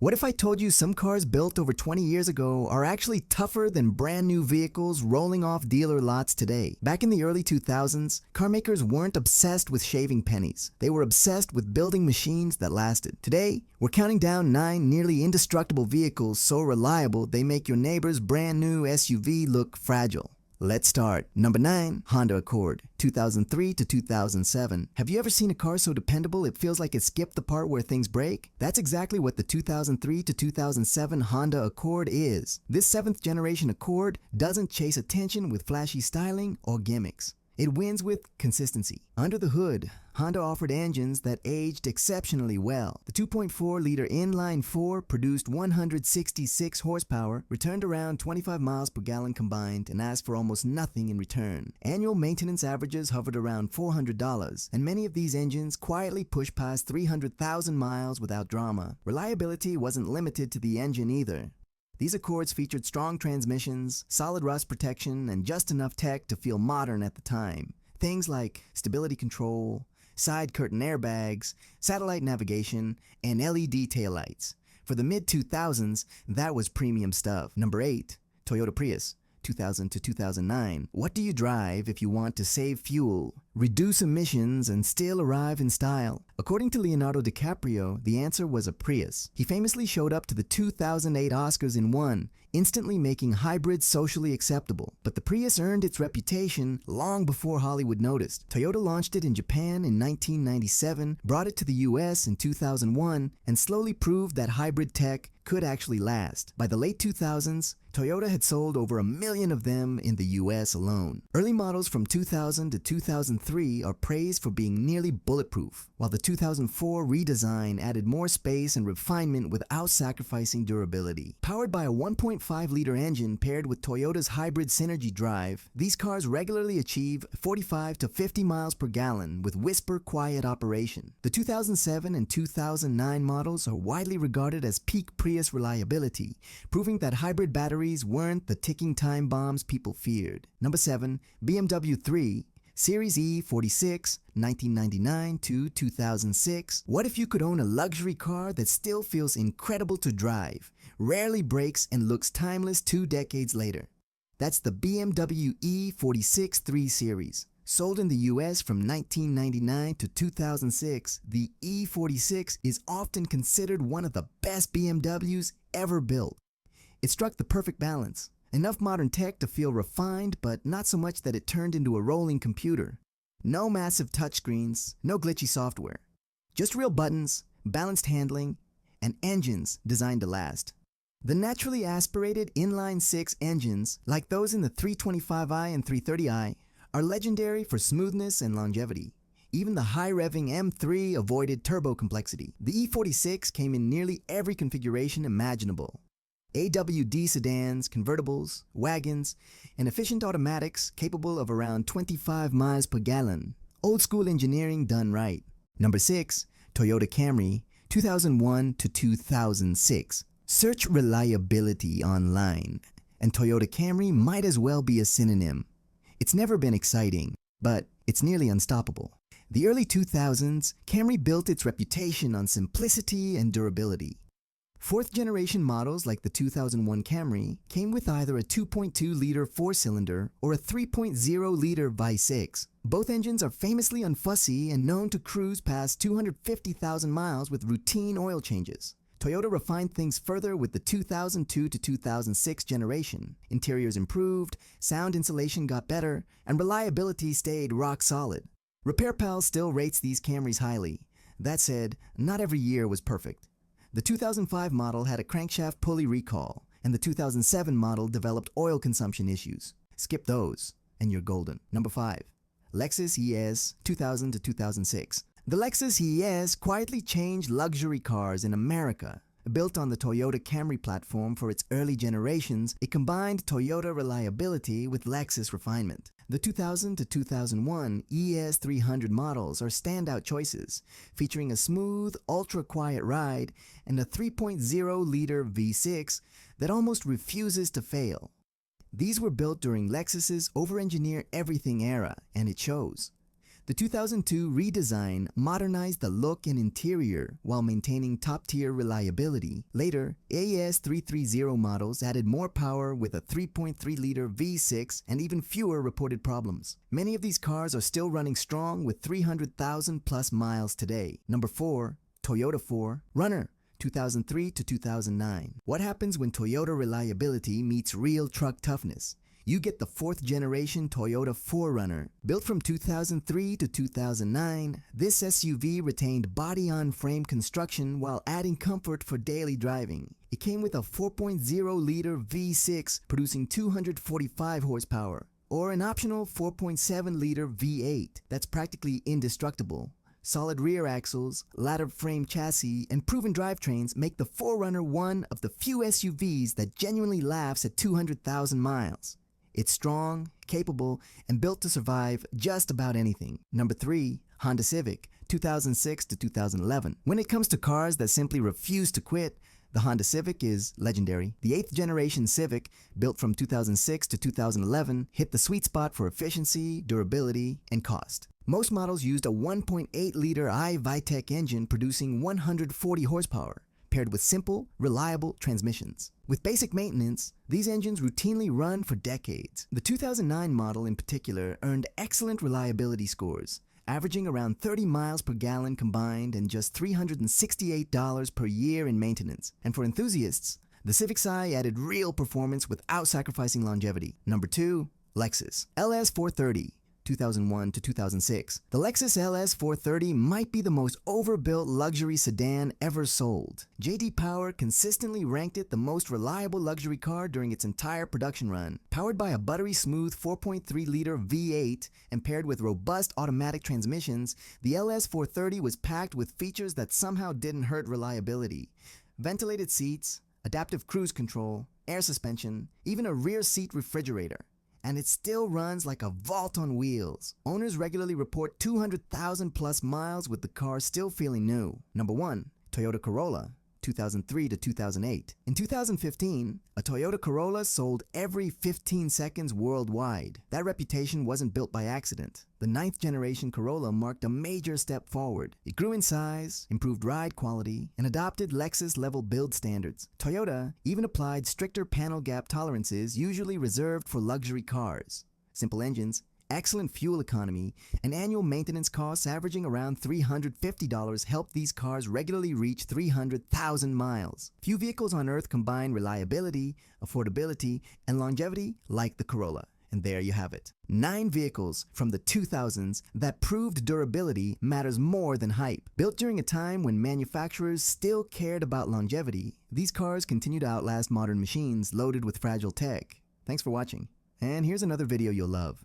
What if I told you some cars built over 20 years ago are actually tougher than brand new vehicles rolling off dealer lots today? Back in the early 2000s, car makers weren't obsessed with shaving pennies. They were obsessed with building machines that lasted. Today, we're counting down 9 nearly indestructible vehicles so reliable they make your neighbor's brand new SUV look fragile. Let's start. Number 9, Honda Accord, 2003 to 2007. Have you ever seen a car so dependable it feels like it skipped the part where things break? That's exactly what the 2003 to 2007 Honda Accord is. This 7th generation Accord doesn't chase attention with flashy styling or gimmicks. It wins with consistency. Under the hood, Honda offered engines that aged exceptionally well. The 2.4-liter inline-4 produced 166 horsepower, returned around 25 miles per gallon combined, and asked for almost nothing in return. Annual maintenance averages hovered around $400, and many of these engines quietly pushed past 300,000 miles without drama. Reliability wasn't limited to the engine either. These Accords featured strong transmissions, solid rust protection, and just enough tech to feel modern at the time. Things like stability control, side curtain airbags, satellite navigation, and LED taillights. For the mid-2000s, that was premium stuff. Number 8, Toyota Prius, 2000 to 2009. What do you drive if you want to save fuel, reduce emissions, and still arrive in style? According to Leonardo DiCaprio, the answer was a Prius. He famously showed up to the 2008 Oscars in one, instantly making hybrids socially acceptable. But the Prius earned its reputation long before Hollywood noticed. Toyota launched it in Japan in 1997, brought it to the US in 2001, and slowly proved that hybrid tech could actually last. By the late 2000s, Toyota had sold over 1 million of them in the US alone. Early models from 2000 to 2003 are praised for being nearly bulletproof, while the 2004 redesign added more space and refinement without sacrificing durability. Powered by a 1.5-liter engine paired with Toyota's hybrid Synergy drive, these cars regularly achieve 45 to 50 miles per gallon with whisper-quiet operation. The 2007 and 2009 models are widely regarded as peak Prius reliability, proving that hybrid batteries weren't the ticking time bombs people feared. Number 7, BMW 3, Series E46, 1999 to 2006. What if you could own a luxury car that still feels incredible to drive, rarely breaks, and looks timeless 2 decades later? That's the BMW E46 3 Series. Sold in the US from 1999 to 2006, the E46 is often considered one of the best BMWs ever built. It struck the perfect balance. Enough modern tech to feel refined, but not so much that it turned into a rolling computer. No massive touchscreens, no glitchy software. Just real buttons, balanced handling, and engines designed to last. The naturally aspirated inline-6 engines, like those in the 325i and 330i, are legendary for smoothness and longevity. Even the high-revving M3 avoided turbo complexity. The E46 came in nearly every configuration imaginable. AWD sedans, convertibles, wagons, and efficient automatics capable of around 25 miles per gallon. Old school engineering done right. Number 6, Toyota Camry, 2001 to 2006. Search reliability online, and Toyota Camry might as well be a synonym. It's never been exciting, but it's nearly unstoppable. The early 2000s, Camry built its reputation on simplicity and durability. 4th-generation models like the 2001 Camry came with either a 2.2-liter 4-cylinder or a 3.0-liter V6. Both engines are famously unfussy and known to cruise past 250,000 miles with routine oil changes. Toyota refined things further with the 2002 to 2006 generation. Interiors improved, sound insulation got better, and reliability stayed rock solid. RepairPal still rates these Camrys highly. That said, not every year was perfect. The 2005 model had a crankshaft pulley recall, and the 2007 model developed oil consumption issues. Skip those, and you're golden. Number 5, Lexus ES, 2000 to 2006. The Lexus ES quietly changed luxury cars in America. Built on the Toyota Camry platform for its early generations, it combined Toyota reliability with Lexus refinement. The 2000 to 2001 ES300 models are standout choices, featuring a smooth, ultra-quiet ride and a 3.0-liter V6 that almost refuses to fail. These were built during Lexus's over-engineer everything era, and it shows. The 2002 redesign modernized the look and interior while maintaining top-tier reliability. Later, AS330 models added more power with a 3.3-liter V6 and even fewer reported problems. Many of these cars are still running strong with 300,000 plus miles today. Number 4. Toyota 4Runner, 2003 to 2009. What happens when Toyota reliability meets real truck toughness? You get the 4th generation Toyota 4Runner. Built from 2003 to 2009, this SUV retained body-on-frame construction while adding comfort for daily driving. It came with a 4.0-liter V6 producing 245 horsepower, or an optional 4.7-liter V8 that's practically indestructible. Solid rear axles, ladder frame chassis, and proven drivetrains make the 4Runner one of the few SUVs that genuinely laughs at 200,000 miles. It's strong, capable, and built to survive just about anything. Number 3. Honda Civic, 2006 to 2011. When it comes to cars that simply refuse to quit, the Honda Civic is legendary. The 8th generation Civic, built from 2006 to 2011, hit the sweet spot for efficiency, durability, and cost. Most models used a 1.8-liter iVitec engine producing 140 horsepower, paired with simple, reliable transmissions. With basic maintenance, these engines routinely run for decades. The 2009 model in particular earned excellent reliability scores, averaging around 30 miles per gallon combined and just $368 per year in maintenance. And for enthusiasts, the Civic Si added real performance without sacrificing longevity. Number 2. Lexus LS430, 2001 to 2006. The Lexus LS430 might be the most overbuilt luxury sedan ever sold. J.D. Power consistently ranked it the most reliable luxury car during its entire production run. Powered by a buttery-smooth 4.3-liter V8 and paired with robust automatic transmissions, the LS430 was packed with features that somehow didn't hurt reliability. Ventilated seats, adaptive cruise control, air suspension, even a rear seat refrigerator. And it still runs like a vault on wheels. Owners regularly report 200,000 plus miles with the car still feeling new. Number 1. Toyota Corolla, 2003 to 2008. In 2015, a Toyota Corolla sold every 15 seconds worldwide. That reputation wasn't built by accident. The 9th generation Corolla marked a major step forward. It grew in size, improved ride quality, and adopted Lexus-level build standards. Toyota even applied stricter panel gap tolerances usually reserved for luxury cars. Simple engines, excellent fuel economy, and annual maintenance costs averaging around $350 help these cars regularly reach 300,000 miles. Few vehicles on Earth combine reliability, affordability, and longevity like the Corolla. And there you have it. 9 vehicles from the 2000s that proved durability matters more than hype. Built during a time when manufacturers still cared about longevity, these cars continue to outlast modern machines loaded with fragile tech. Thanks for watching. And here's another video you'll love.